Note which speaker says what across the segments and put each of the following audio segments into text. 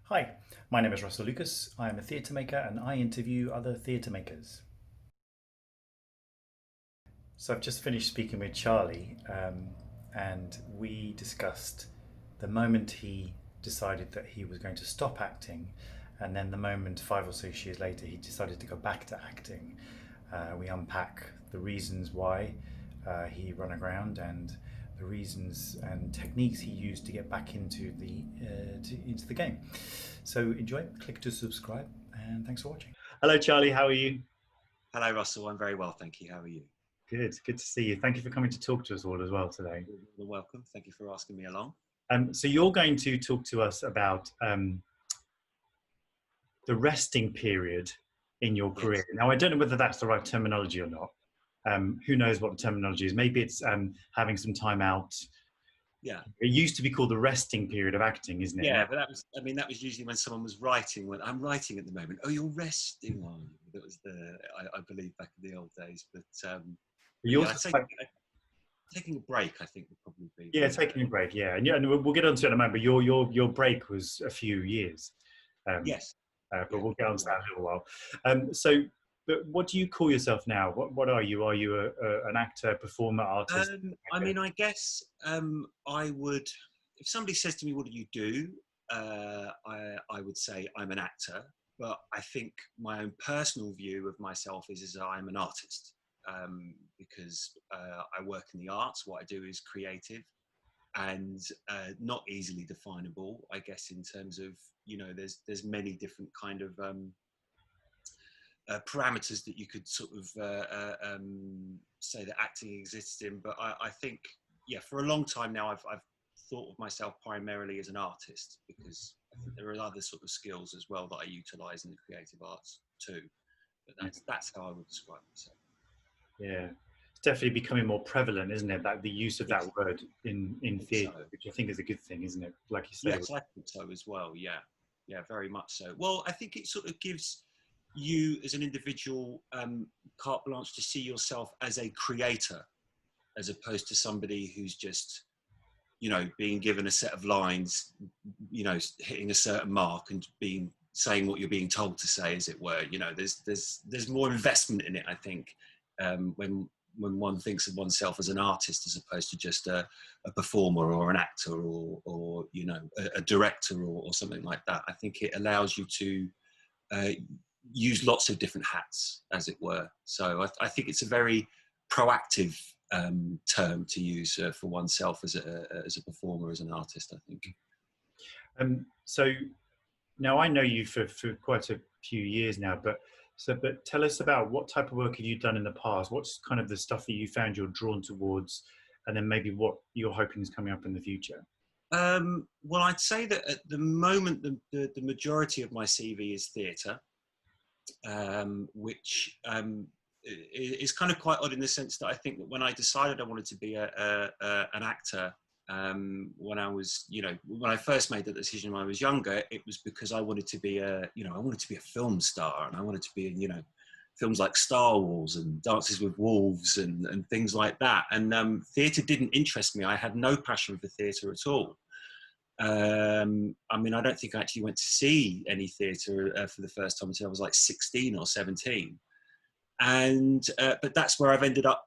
Speaker 1: Hi, my name is Russell Lucas. I am a theatre maker and I interview other theatre makers. So I've just finished speaking with Charlie, and we discussed the moment he decided that he was going to stop acting, and then the moment 5 or 6 years later he decided to go back to acting. We unpack the reasons why he run aground and the reasons and techniques he used to get back into the game. So enjoy, click to subscribe, and thanks for watching. Hello, Charlie. How are you?
Speaker 2: Hello, Russell. I'm very well, thank you. How are you?
Speaker 1: Good to see you. Thank you for coming to talk to us all as well today.
Speaker 2: You're welcome. Thank you for asking me along.
Speaker 1: So you're going to talk to us about the resting period in your
Speaker 2: Yes.
Speaker 1: career. Now, I don't know whether that's the right terminology or not. Who knows what the terminology is? Maybe it's having some time out.
Speaker 2: Yeah.
Speaker 1: It used to be called the resting period of acting, isn't it?
Speaker 2: Yeah, but that was usually when someone was writing. When I'm writing at the moment. Oh, you're resting on. That was I believe back in the old days. But yeah,
Speaker 1: Yours
Speaker 2: I'd
Speaker 1: is
Speaker 2: say
Speaker 1: quite,
Speaker 2: taking a break, I think, would probably be
Speaker 1: yeah, taking a break, yeah, and yeah, and we'll get onto it in a moment. But your break was a few years, um,
Speaker 2: yes.
Speaker 1: but
Speaker 2: Yeah,
Speaker 1: we'll get
Speaker 2: quite a
Speaker 1: onto that
Speaker 2: while.
Speaker 1: in a little while. But what do you call yourself now? What are you? Are you an actor, performer, artist?
Speaker 2: I mean, I guess I would, if somebody says to me, "What do you do?" I would say I'm an actor, but I think my own personal view of myself is I'm an artist because I work in the arts. What I do is creative and not easily definable. I guess in terms of there's many different kind of parameters that you could sort of say that acting exists in. But I think, yeah, for a long time now, I've thought of myself primarily as an artist because I think there are other sort of skills as well that I utilise in the creative arts too. But
Speaker 1: Yeah,
Speaker 2: that's how I would describe myself.
Speaker 1: yeah. It's definitely becoming more prevalent, isn't it? That the use of that
Speaker 2: Yes,
Speaker 1: word in
Speaker 2: I think
Speaker 1: theatre,
Speaker 2: so.
Speaker 1: which I think is a good thing, isn't it? Like you say.
Speaker 2: Yes, I think so as well. Yeah, yeah, very much so. Well, I think it sort of gives you as an individual carte blanche to see yourself as a creator as opposed to somebody who's just being given a set of lines, hitting a certain mark and being saying what you're being told to say, as it were. There's more investment in it, I think, when one thinks of oneself as an artist as opposed to just a performer or an actor or a director or something like that. I think it allows you to uh, use lots of different hats, as it were. So I think it's a very proactive term to use for oneself as a performer, as an artist, I think.
Speaker 1: So now I know you for quite a few years now, but tell us about what type of work have you done in the past? What's kind of the stuff that you found you're drawn towards, and then maybe what you're hoping is coming up in the future?
Speaker 2: Well, I'd say that at the moment, the majority of my CV is theatre, which is kind of quite odd in the sense that I think that when I decided I wanted to be an actor, when I was, when I first made the decision when I was younger, it was because I wanted to be I wanted to be a film star, and I wanted to be in, films like Star Wars and Dances with Wolves and things like that. And theatre didn't interest me. I had no passion for theatre at all. I mean, I don't think I actually went to see any theatre for the first time until I was like 16 or 17. And but that's where I've ended up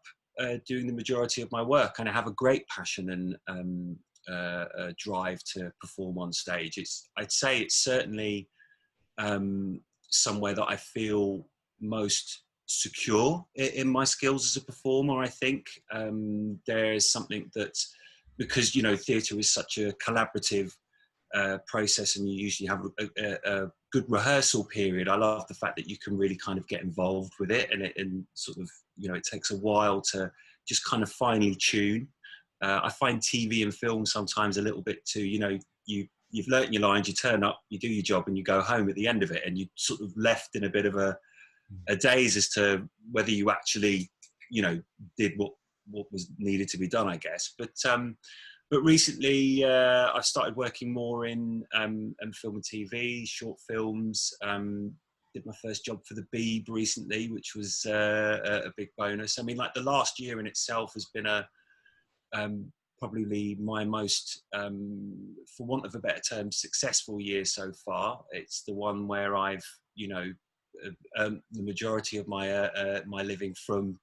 Speaker 2: doing the majority of my work, and I have a great passion and drive to perform on stage. I'd say it's certainly somewhere that I feel most secure in my skills as a performer. I think there's something that, because theatre is such a collaborative process, and you usually have a good rehearsal period. I love the fact that you can really kind of get involved with it, and sort of it takes a while to just kind of finely tune. I find TV and film sometimes a little bit too, you've learnt your lines, you turn up, you do your job, and you go home at the end of it, and you sort of left in a bit of a daze as to whether you actually, did what was needed to be done, I guess. But recently, I've started working more in film and TV, short films. Did my first job for the Beeb recently, which was a big bonus. I mean, like the last year in itself has been probably my most, for want of a better term, successful year so far. It's the one where I've, you know, the majority of my living from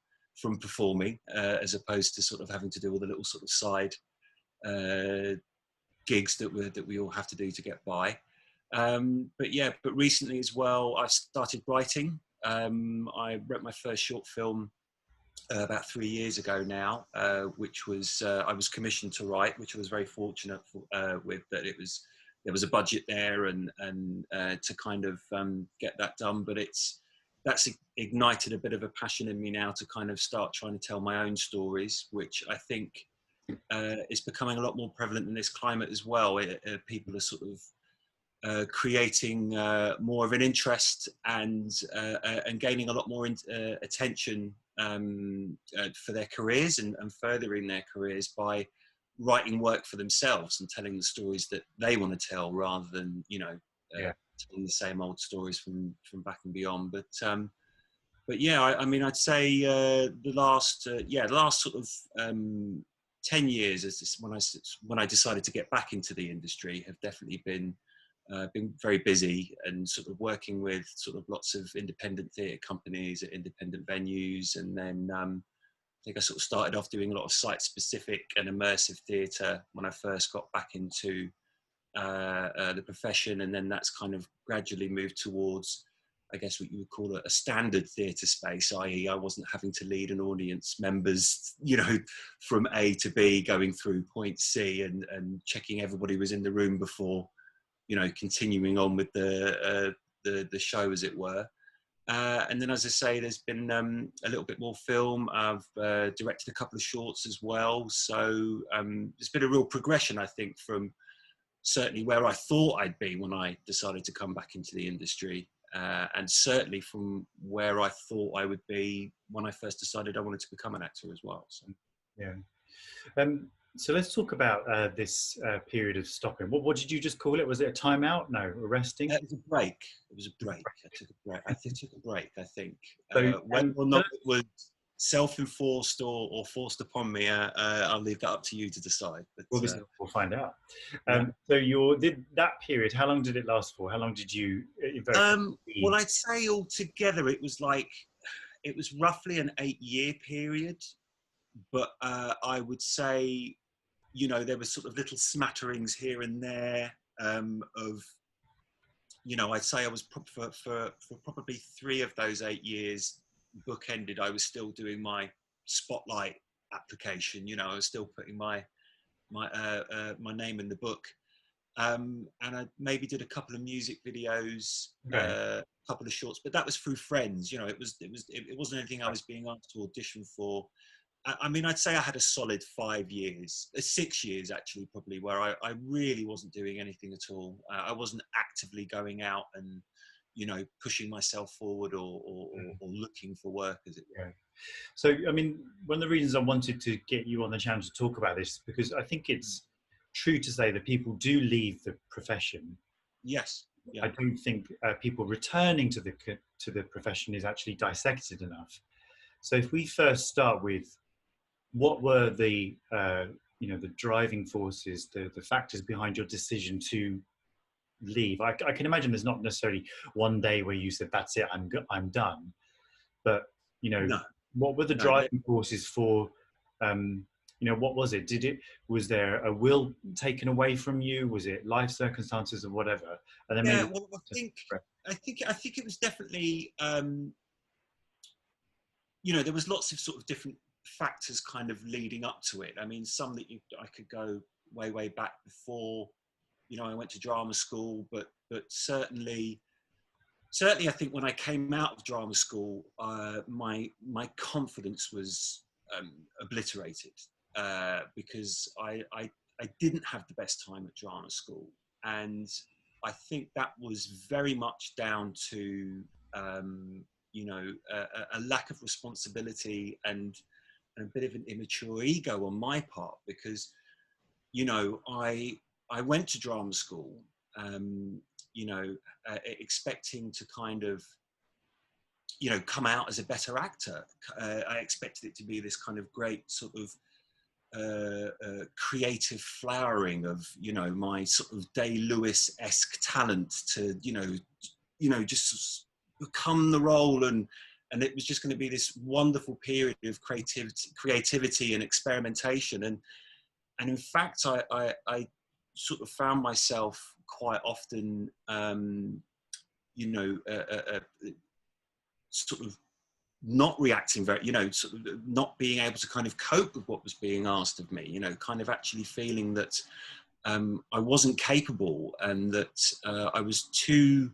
Speaker 2: performing, as opposed to sort of having to do all the little sort of side gigs that we all have to do to get by. But recently as well, I've started writing. I wrote my first short film about 3 years ago now, which was I was commissioned to write, which I was very fortunate with. That there was a budget there and to kind of get that done. But that's ignited a bit of a passion in me now to kind of start trying to tell my own stories, which I think is becoming a lot more prevalent in this climate as well. People are sort of creating more of an interest and gaining a lot more attention for their careers and furthering their careers by writing work for themselves and telling the stories that they want to tell rather than, you know, telling the same old stories from back and beyond. But yeah, I mean, I'd say the last sort of 10 years is when I decided to get back into the industry have definitely been very busy and sort of working with sort of lots of independent theatre companies at independent venues. And then I think I sort of started off doing a lot of site-specific and immersive theatre when I first got back into the profession. And then that's kind of gradually moved towards, I guess, what you would call a standard theatre space, i.e. I wasn't having to lead an audience members, you know, from A to B, going through point C and checking everybody was in the room before, you know, continuing on with the show, as it were. And then, as I say, there's been a little bit more film. I've directed a couple of shorts as well. So there's been a real progression, I think, from certainly where I thought I'd be when I decided to come back into the industry, and certainly from where I thought I would be when I first decided I wanted to become an actor as well. So.
Speaker 1: Yeah. So let's talk about this period of stopping. What did you just call it? Was it a timeout? No, arresting?
Speaker 2: It was a break. It was a break. I took a break. I took a break, I think.
Speaker 1: So,
Speaker 2: whether or not it was self-enforced or forced upon me, I'll leave that up to you to decide. But,
Speaker 1: we'll find out.
Speaker 2: Yeah.
Speaker 1: So that period, how long did it last for? How long did you
Speaker 2: well, I'd say altogether it was roughly an 8-year period. But I would say, you know, there were sort of little smatterings here and there of, you know, I'd say I was for probably 3 of those 8 years bookended. I was still doing my spotlight application. You know, I was still putting my name in the book, and I maybe did a couple of music videos, a couple of shorts, but that was through friends. You know, it wasn't anything I was being asked to audition for. I mean, I'd say I had a solid 5 years, 6 years actually, probably, where I really wasn't doing anything at all. I wasn't actively going out and, you know, pushing myself forward or looking for work, as it were.
Speaker 1: Yeah. So, I mean, one of the reasons I wanted to get you on the channel to talk about this, because I think it's true to say that people do leave the profession.
Speaker 2: Yes. Yeah.
Speaker 1: I don't think people returning to the profession is actually dissected enough. So if we first start with what were the the driving forces, the factors behind your decision to leave? I can imagine there's not necessarily one day where you said, "That's it, I'm done." But what were the driving forces for? What was it? Was there a will taken away from you? Was it life circumstances or whatever? And then
Speaker 2: well, I think it was definitely there was lots of sort of different factors kind of leading up to it. I mean, some that I could go way back before, I went to drama school, but certainly I think when I came out of drama school, my confidence was obliterated because I didn't have the best time at drama school, and I think that was very much down to a lack of responsibility and a bit of an immature ego on my part, because I went to drama school expecting to kind of come out as a better actor. I expected it to be this kind of great sort of creative flowering of, you know, my sort of Day-Lewis-esque talent to, just become the role, and it was just going to be this wonderful period of creativity and experimentation. And in fact, I sort of found myself quite often, sort of not reacting very, sort of not being able to kind of cope with what was being asked of me, kind of actually feeling that I wasn't capable, and that I was too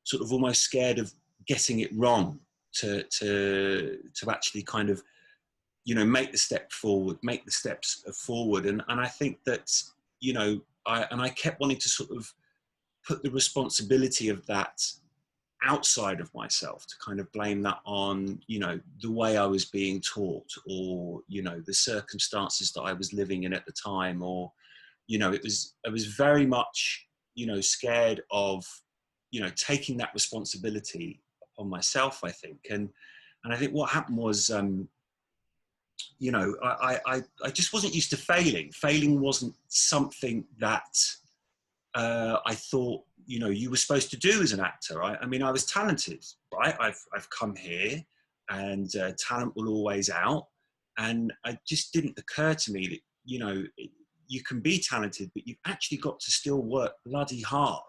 Speaker 2: sort of almost scared of getting it wrong to actually kind of, make the steps forward. And I think that, I kept wanting to sort of put the responsibility of that outside of myself, to kind of blame that on, the way I was being taught, or, the circumstances that I was living in at the time, or, I was very much, scared of, taking that responsibility upon myself, I think. And I think what happened was, I just wasn't used to failing. Failing wasn't something that I thought, you were supposed to do as an actor. I mean, I was talented, right? I've come here, and talent will always out. And it just didn't occur to me that, you can be talented, but you've actually got to still work bloody hard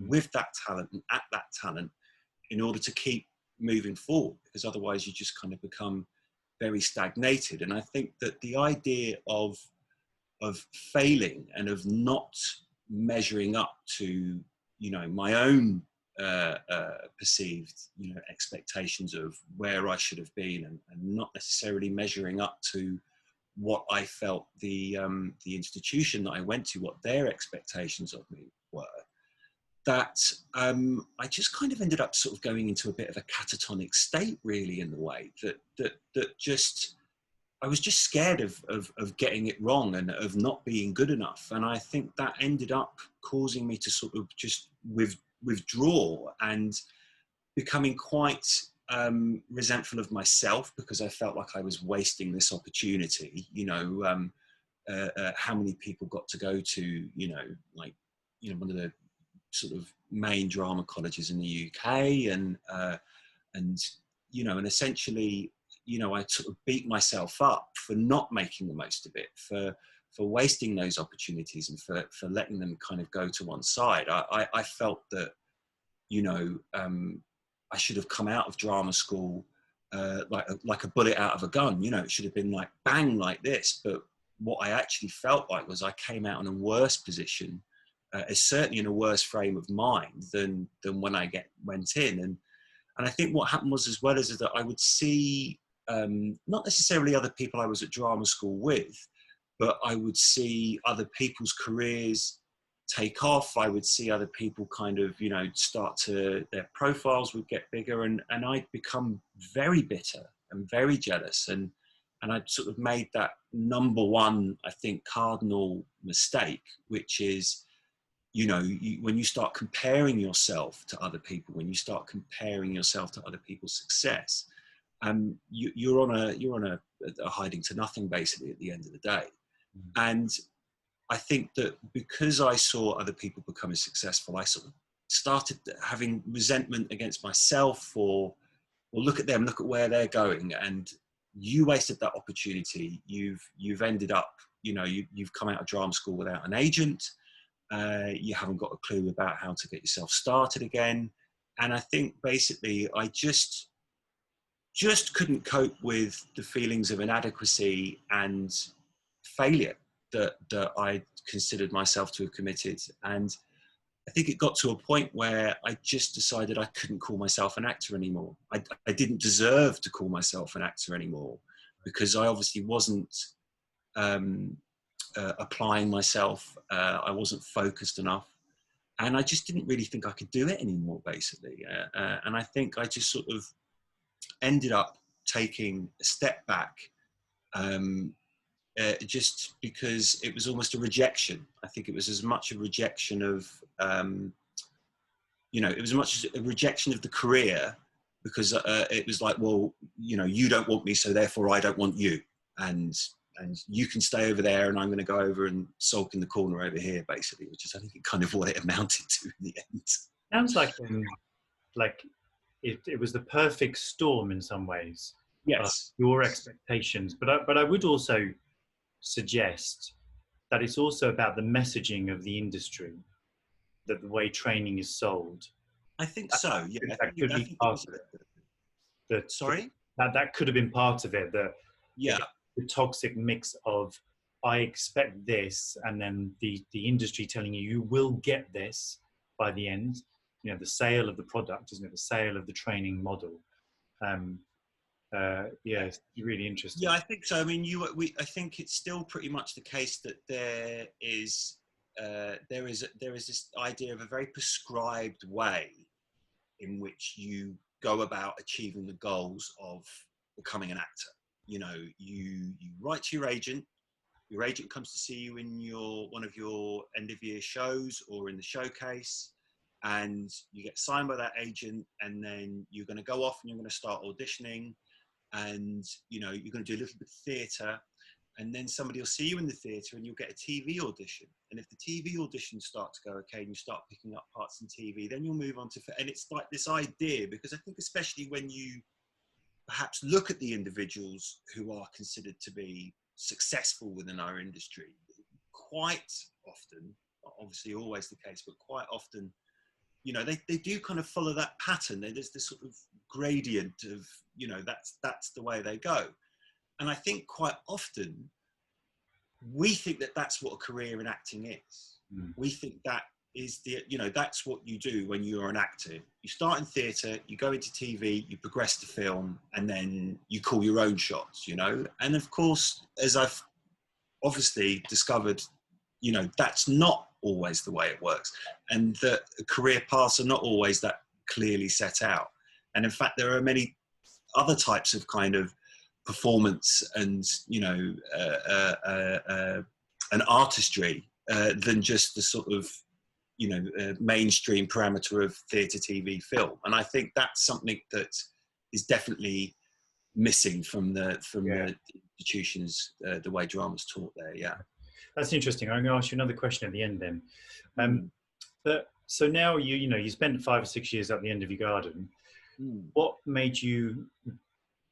Speaker 2: with that talent and at that talent in order to keep moving forward, because otherwise you just kind of become very stagnated. And I think that the idea of failing and of not measuring up to, my own perceived, expectations of where I should have been, and not necessarily measuring up to what I felt the institution that I went to, what their expectations of me were, that I just kind of ended up sort of going into a bit of a catatonic state, really, in the way that just, I was just scared of getting it wrong and of not being good enough. And I think that ended up causing me to sort of just withdraw, and becoming quite resentful of myself, because I felt like I was wasting this opportunity. How many people got to go to, one of the sort of main drama colleges in the UK, and essentially, I sort of beat myself up for not making the most of it, for wasting those opportunities, and for letting them kind of go to one side. I felt that, I should have come out of drama school like a bullet out of a gun. It should have been like bang, like this. But what I actually felt like was I came out in a worse position, certainly in a worse frame of mind than when I went in. And I think what happened was, as well, as that I would see, not necessarily other people I was at drama school with, but I would see other people's careers take off. I would see other people kind of, their profiles would get bigger, and I'd become very bitter and very jealous. And I'd sort of made that number one, I think, cardinal mistake, which is, when you start comparing yourself to other people, when you start comparing yourself to other people's success, you're on a hiding to nothing, basically, at the end of the day. And I think that because I saw other people becoming successful, I sort of started having resentment against myself for, well, look at them, look at where they're going, and you wasted that opportunity. You've ended up, you've come out of drama school without an agent. You haven't got a clue about how to get yourself started again. And I think basically I just couldn't cope with the feelings of inadequacy and failure that I considered myself to have committed. And I think it got to a point where I just decided I couldn't call myself an actor anymore. I didn't deserve to call myself an actor anymore, because I obviously wasn't applying myself. I wasn't focused enough. And I just didn't really think I could do it anymore, basically. And I think I just sort of ended up taking a step back, just because it was almost a rejection. I think it was as much a rejection of, it was as much as a rejection of the career, because it was like, well, you don't want me, so therefore I don't want you. And, and you can stay over there and I'm going to go over and sulk in the corner over here, basically, which is, I think, kind of what it amounted to in the end.
Speaker 1: Sounds like it was the perfect storm in some ways.
Speaker 2: Yes.
Speaker 1: Your expectations, but I would also suggest that it's also about the messaging of the industry, that the way training is sold.
Speaker 2: I think so. Yeah.
Speaker 1: That could be part of it.
Speaker 2: Sorry?
Speaker 1: That could have been part of it.
Speaker 2: Yeah.
Speaker 1: The toxic mix of, I expect this, and then the industry telling you will get this by the end. You know, the sale of the product, isn't it? The sale of the training model. Yeah, it's really interesting.
Speaker 2: Yeah, I think so. I mean, I think it's still pretty much the case that there is this idea of a very prescribed way in which you go about achieving the goals of becoming an actor. You know, you write to your agent comes to see you in one of your end of year shows or in the showcase, and you get signed by that agent, and then you're going to go off and you're going to start auditioning, and you know, you're going to do a little bit of theatre, and then somebody will see you in the theatre and you'll get a TV audition, and if the TV auditions start to go okay and you start picking up parts in TV, then you'll move on to, and it's like this idea, because I think especially when you perhaps look at the individuals who are considered to be successful within our industry, quite often, obviously always the case, but quite often, you know, they do kind of follow that pattern. There's this sort of gradient of, you know, that's the way they go. And I think quite often we think that that's what a career in acting is. We think that is that's what you do when you're an actor. You start in theatre, you go into TV, you progress to film, and then you call your own shots, you know. And of course, as I've obviously discovered, you know, that's not always the way it works, and that career paths are not always that clearly set out. And in fact, there are many other types of kind of performance and, you know, an artistry than just the sort of, you know, mainstream parameter of theatre, TV, film. And I think that's something that is definitely missing from the institutions, the way drama's taught there. Yeah,
Speaker 1: that's interesting. I'm going to ask you another question at the end then. But so now you spent 5 or 6 years at the end of your garden. What made you,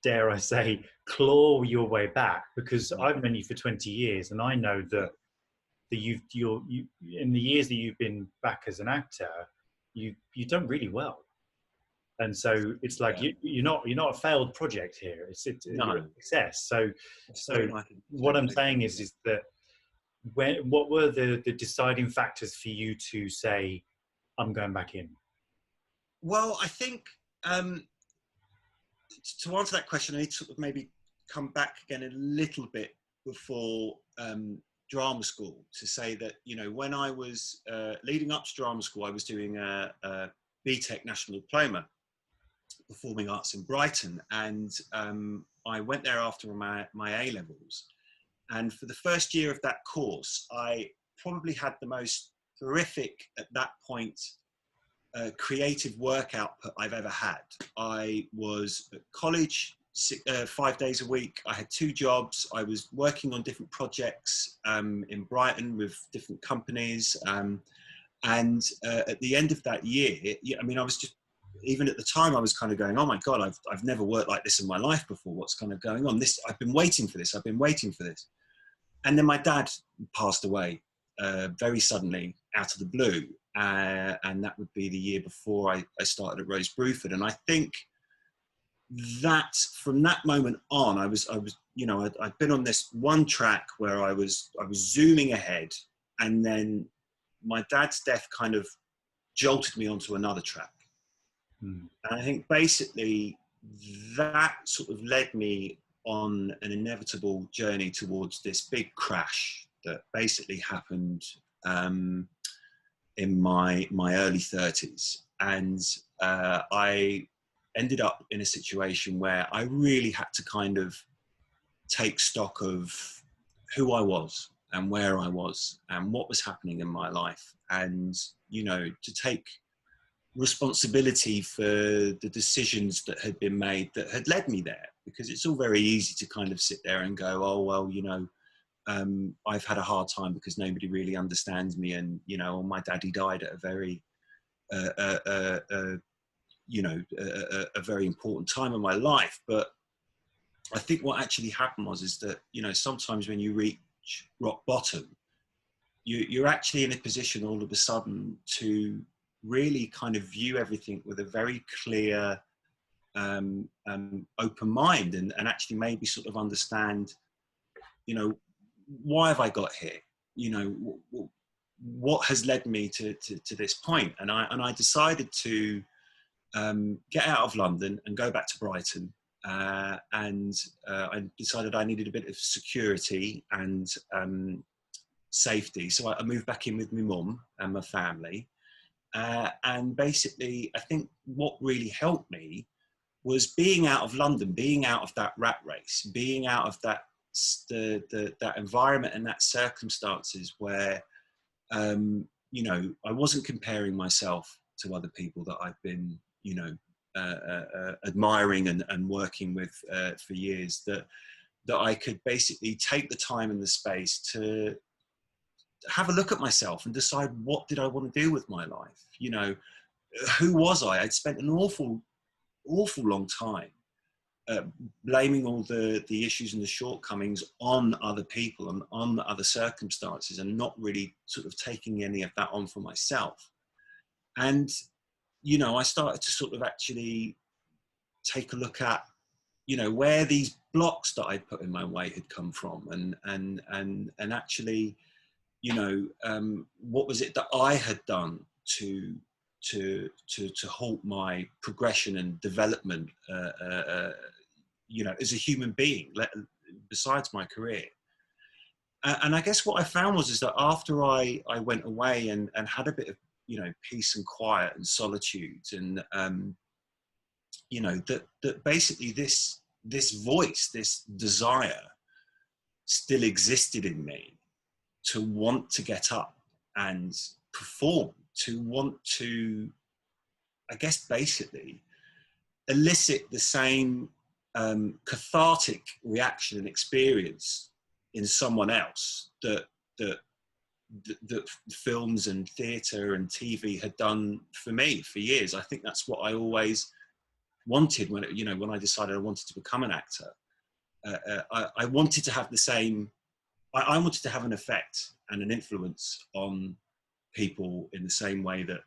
Speaker 1: dare I say, claw your way back? Because I've known you for 20 years, and I know that you in the years that you've been back as an actor, you've done really well, and so it's like you're not a failed project here. It's you're a success. So what I'm saying is that what were the deciding factors for you to say, I'm going back in?
Speaker 2: Well, I think to answer that question, I need to sort of maybe come back again a little bit before drama school, to say that, you know, when I was leading up to drama school, I was doing a BTEC National Diploma, Performing Arts in Brighton, and I went there after my A-levels, and for the first year of that course, I probably had the most horrific, at that point, creative work output I've ever had. I was at college 5 days a week. I had 2 jobs. I was working on different projects in Brighton with different companies. And at the end of that year, I mean, I was just, even at the time, I was kind of going, oh my God, I've never worked like this in my life before. What's kind of going on? I've been waiting for this. I've been waiting for this. And then my dad passed away very suddenly out of the blue. And that would be the year before I started at Rose Bruford. And I think that from that moment on, I was, you know, I'd been on this one track where I was zooming ahead, and then my dad's death kind of jolted me onto another track. And I think basically that sort of led me on an inevitable journey towards this big crash that basically happened in my early 30s. And I ended up in a situation where I really had to kind of take stock of who I was and where I was and what was happening in my life, and, you know, to take responsibility for the decisions that had been made that had led me there. Because it's all very easy to kind of sit there and go, oh, well, you know, I've had a hard time because nobody really understands me, and you know, my daddy died at a very a very important time in my life. But I think what actually happened is that, you know, sometimes when you reach rock bottom, you're actually in a position all of a sudden to really kind of view everything with a very clear, open mind, and actually maybe sort of understand, you know, why have I got here? You know, what has led me to this point? And I decided to get out of London and go back to Brighton. And I decided I needed a bit of security and safety. So I moved back in with my mum and my family. And basically, I think what really helped me was being out of London, being out of that rat race, being out of that that environment and that circumstances where, you know, I wasn't comparing myself to other people that I've been, you know, admiring and working with for years, that I could basically take the time and the space to have a look at myself and decide, what did I want to do with my life? You know, who was I? I'd spent an awful long time blaming all the issues and the shortcomings on other people and on other circumstances, and not really sort of taking any of that on for myself. And, you know, I started to sort of actually take a look at, you know, where these blocks that I'd put in my way had come from, and actually, you know, what was it that I had done to halt my progression and development, you know, as a human being, besides my career. And I guess what I found is that after I went away and had a bit of, you know, peace and quiet and solitude, and you know, that basically this voice, this desire, still existed in me to want to get up and perform, to want to, I guess, basically elicit the same cathartic reaction and experience in someone else that films and theatre and TV had done for me for years. I think that's what I always wanted when, you know, when I decided I wanted to become an actor. I wanted to have the same. I wanted to have an effect and an influence on people in the same way that,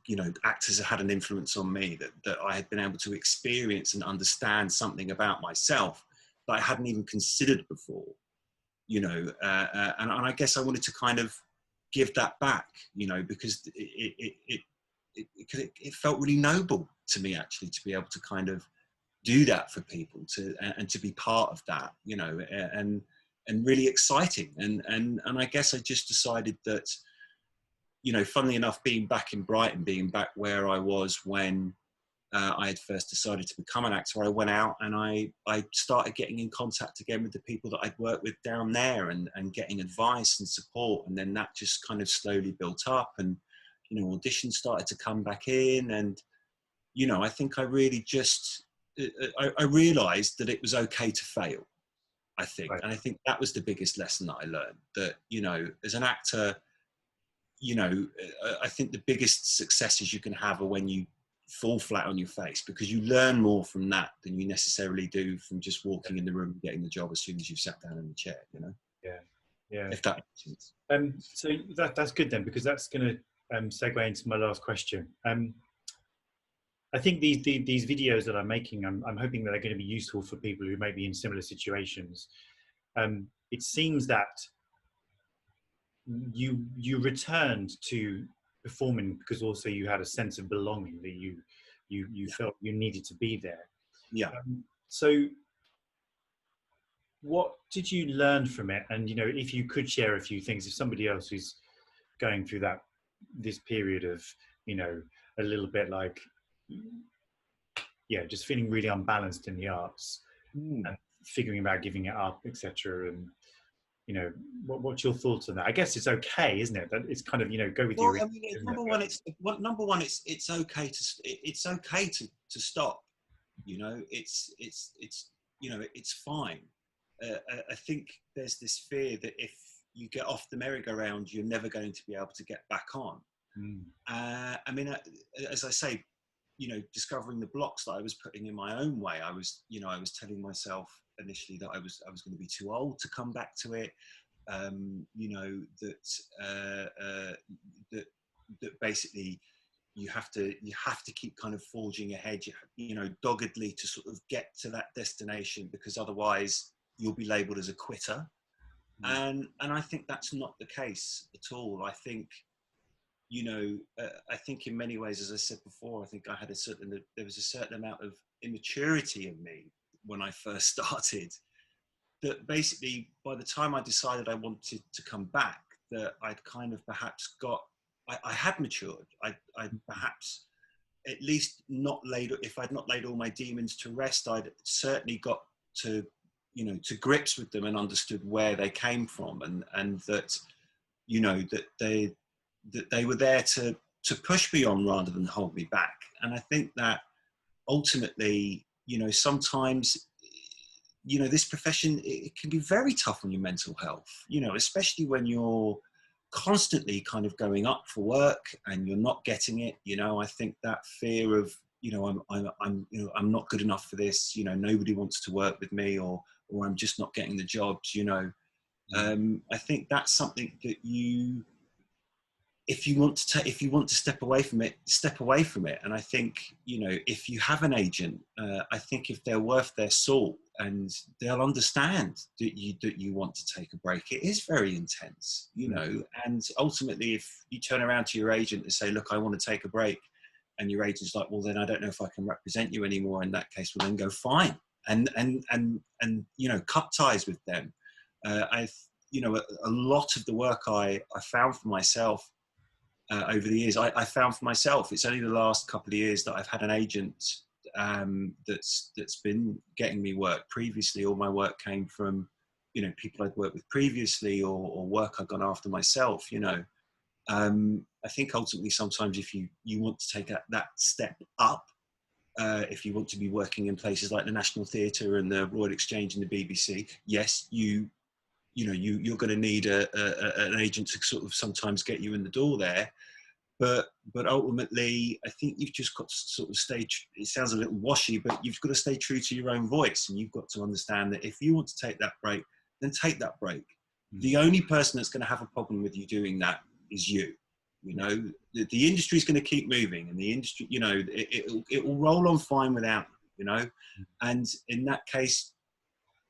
Speaker 2: you know, actors had an influence on me, that I had been able to experience and understand something about myself that I hadn't even considered before, you know, and I guess I wanted to kind of give that back, you know, because it felt really noble to me, actually, to be able to kind of do that for people, and to be part of that, you know, and really exciting. And I guess I just decided that, you know, funnily enough, being back in Brighton, being back where I was when I had first decided to become an actor, I went out and I started getting in contact again with the people that I'd worked with down there, and getting advice and support. And then that just kind of slowly built up, and, you know, auditions started to come back in. And, you know, I think I really just, I realized that it was okay to fail, I think. Right. And I think that was the biggest lesson that I learned, that, you know, as an actor, you know, I think the biggest successes you can have are when you fall flat on your face, because you learn more from that than you necessarily do from just walking in the room and getting the job as soon as you've sat down in the chair, you know?
Speaker 1: Yeah.
Speaker 2: If that makes sense.
Speaker 1: So that's good then, because that's going to segue into my last question. I think these videos that I'm making, I'm hoping that they're going to be useful for people who may be in similar situations. It seems that you returned to performing because also you had a sense of belonging, that you felt you needed to be there.
Speaker 2: Yeah.
Speaker 1: So what did you learn from it? And, you know, if you could share a few things, if somebody else who's going through this period of, you know, a little bit like, yeah, just feeling really unbalanced in the arts and figuring about giving it up, etc. And, you know, what's your thoughts on that? I guess it's okay, isn't it? That it's kind of, you know, go with your.
Speaker 2: I mean, number one, it's okay to stop. You know, it's you know, it's fine. I think there's this fear that if you get off the merry-go-round, you're never going to be able to get back on.
Speaker 1: Mm.
Speaker 2: I mean, as I say, discovering the blocks that I was putting in my own way, I was telling myself initially that I was going to be too old to come back to it. That basically you have to keep kind of forging ahead, doggedly to sort of get to that destination, because otherwise you'll be labelled as a quitter. And I think that's not the case at all. I think, I think in many ways, as I said before, I think there was a certain amount of immaturity in me when I first started, that basically by the time I decided I wanted to come back, that I'd kind of perhaps I had matured. I'd perhaps at least if I'd not laid all my demons to rest, I'd certainly got to, to grips with them and understood where they came from, and that, that they were there to push me on rather than hold me back. And I think that ultimately, sometimes, this profession, it can be very tough on your mental health, especially when you're constantly kind of going up for work and you're not getting it. I think that fear of, I'm not good enough for this, nobody wants to work with me, or I'm just not getting the jobs, I think that's something that if you want to step away from it. And I think, if you have an agent, I think if they're worth their salt, and they'll understand that you want to take a break. It is very intense, and ultimately if you turn around to your agent and say, look, I want to take a break, and your agent's like, well, then I don't know if I can represent you anymore, in that case, well, then go fine, and cut ties with them. A lot of the work I found for myself over the years, I found for myself, it's only the last couple of years that I've had an agent that's been getting me work. Previously, all my work came from, people I'd worked with previously, or work I'd gone after myself. I think ultimately sometimes if you want to take that step up, if you want to be working in places like the National Theatre and the Royal Exchange and the BBC, yes, you're going to need an agent to sort of sometimes get you in the door there. But ultimately, I think you've just got to sort of it sounds a little washy, but you've got to stay true to your own voice, and you've got to understand that if you want to take that break, then take that break. The only person that's going to have a problem with you doing that is you. The industry is going to keep moving, and the industry, it will roll on fine without you, and in that case,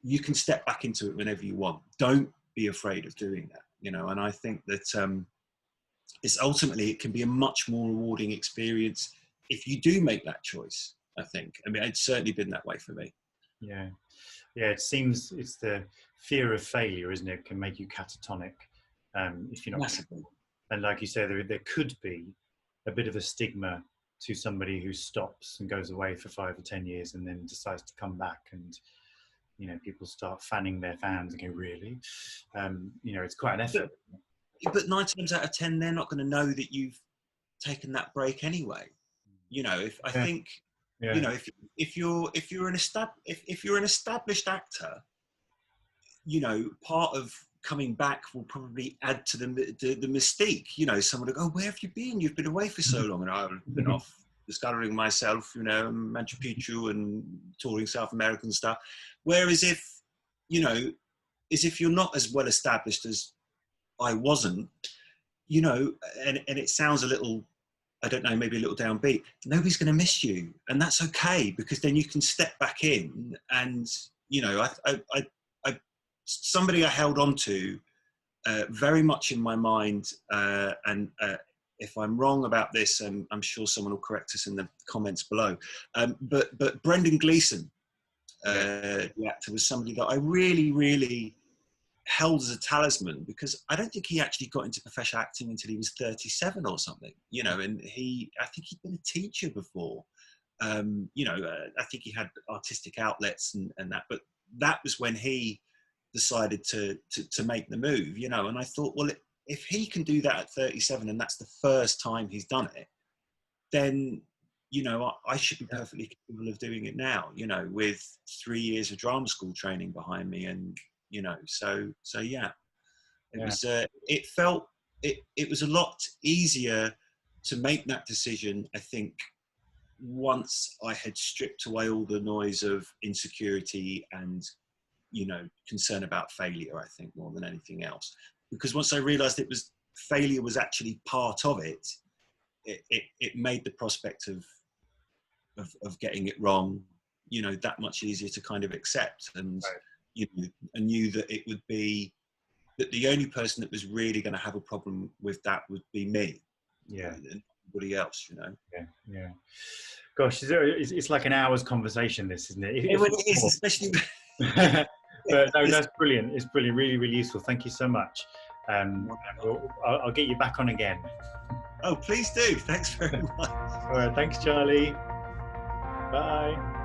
Speaker 2: you can step back into it whenever you want. Don't be afraid of doing that, and I think that, it can be a much more rewarding experience if you do make that choice. I think. I mean, it's certainly been that way for me.
Speaker 1: Yeah. It seems it's the fear of failure, isn't it? Can make you catatonic if you're not.
Speaker 2: Massively.
Speaker 1: And like you say, there could be a bit of a stigma to somebody who stops and goes away for 5 or 10 years and then decides to come back, and people start fanning their fans and go, really? It's quite an effort.
Speaker 2: But 9 times out of 10, they're not going to know that you've taken that break anyway. If you're an established actor, part of coming back will probably add to the mystique. Someone will go, oh, where have you been? You've been away for so long. And I've been off discovering myself, Machu Picchu and touring South America and stuff. Whereas if you're not as well established as I wasn't, and it sounds a little, I don't know, maybe a little downbeat, nobody's going to miss you. And that's okay, because then you can step back in and, somebody I held on to very much in my mind, and if I'm wrong about this, I'm sure someone will correct us in the comments below. But Brendan Gleeson, the actor, was somebody that I really, really held as a talisman, because I don't think he actually got into professional acting until he was 37 or something, and I think he'd been a teacher before. I think he had artistic outlets and that, but that was when he decided to make the move, and I thought, well, if he can do that at 37 and that's the first time he's done it, then you know, I should be perfectly capable of doing it now, you know, with 3 years of drama school training behind me. And, you know, so yeah, it
Speaker 1: Yeah.
Speaker 2: was, it felt, it was a lot easier to make that decision, I think, once I had stripped away all the noise of insecurity and, you know, concern about failure, I think, more than anything else. Because once I realized failure was actually part of it, it made the prospect of getting it wrong, you know, that much easier to kind of accept. And,
Speaker 1: Right.
Speaker 2: you know, I knew that it would be, that the only person that was really going to have a problem with that would be me.
Speaker 1: Yeah.
Speaker 2: And nobody else, you know.
Speaker 1: Yeah. Yeah. Gosh, it's like an hour's conversation, this, isn't it?
Speaker 2: It really is, especially.
Speaker 1: But no, that's brilliant. It's brilliant. Really, really useful. Thank you so much. And I'll get you back on again.
Speaker 2: Oh, please do. Thanks very much.
Speaker 1: All right. Thanks, Charlie. Bye.